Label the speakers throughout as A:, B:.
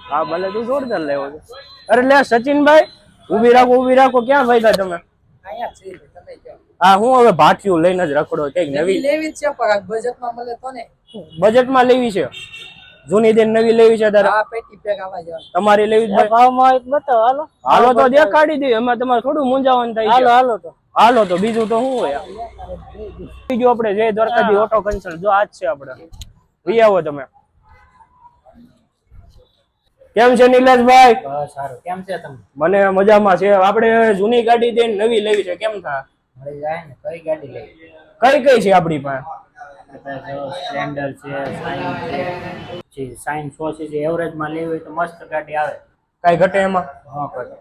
A: હા ભલે તું જોરદાર લેવો છે. અરે લે સચિનભાઈ ઊભી રાખો ક્યાં ભાઈ તમે?
B: અહીંયા છે તમે કહો.
A: હા હું હવે ભાઠિયું લઈને જ રખડો કઈક નવી
B: લેવી છે પણ બજેટમાં મળે તો ને.
A: બજેટમાં લેવી છે. જૂની દિન નવી લેવી છે તારે?
B: હા પેટી પેક આવા જવા.
A: તમારી લેવી છે
B: ભાવમાં એક બતાવો હાલો.
A: હાલો તો દેખાડી દે એમાં તમારે થોડું મૂંઝાવાનું થાય છે. હાલો તો બીજું તો શું હોય. બીજું આપણે જય દ્વારકાથી ઓટો કન્સલ્ટ જો આજ છે આપણે. વી આવો તમે. કેમ છે નિલેશભાઈ?
B: બસ સારું. કેમ છે તમે?
A: મને મજામાં છે. આપણે જૂની ગાડી દઈને નવી લેવી છે કેમ થાય?
B: મળી જાય ને. કઈ ગાડી લેવી?
A: કઈ છે આપણી પાસે?
B: સ્પ્લેન્ડર છે, સાઇન 100 છે, એવરેજ માં લેવી હોય તો મસ્ત ગાડી આવે.
A: કઈ ઘટે એમાં?
B: હા ઘટે.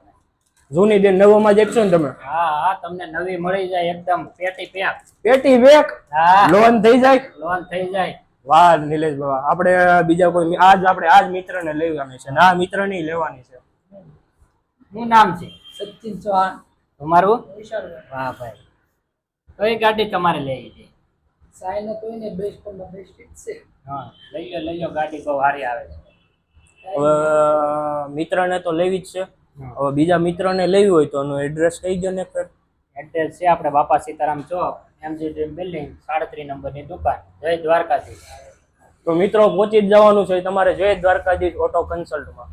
A: જૂની દિન નવોમાં જ એકશો ને તમે?
B: હા હા તમને નવી મળી જાય એકદમ પેટી પેક.
A: પેટી બેક?
B: હા
A: લોન થઈ જાય?
B: લોન થઈ જાય.
A: વાહ નિલેશ બાબા. આપણે બીજા કોઈ આજ મિત્રને લેવાની છે ને આ મિત્ર ની લેવાની છે.
B: શું નામ છે? સચિન ચૌહાણ. તમારું? વાહ ભાઈ. કઈ ગાડી તમારે લેવી છે? સાઈન કોઈ ને બેસ્ટ પણ બેસ્ટ છે. હા લઈ લો ગાડી બહુ સારી આવે છે.
A: હવે મિત્રને તો લેવી જ છે. હવે બીજા મિત્રને લેવી હોય તો એનું એડ્રેસ કહી દો ને.
B: એડ્રેસ છે આપણે બાપા સીતારામ ચોક, એમજી ડ્રીમ બિલ્ડિંગ, 37 નંબરની દુકાન, જય દ્વારકાધીશ.
A: તો મિત્રો પહોંચી જ જવાનું છે તમારે જય દ્વારકાધીશ ઓટો કન્સલ્ટમાં.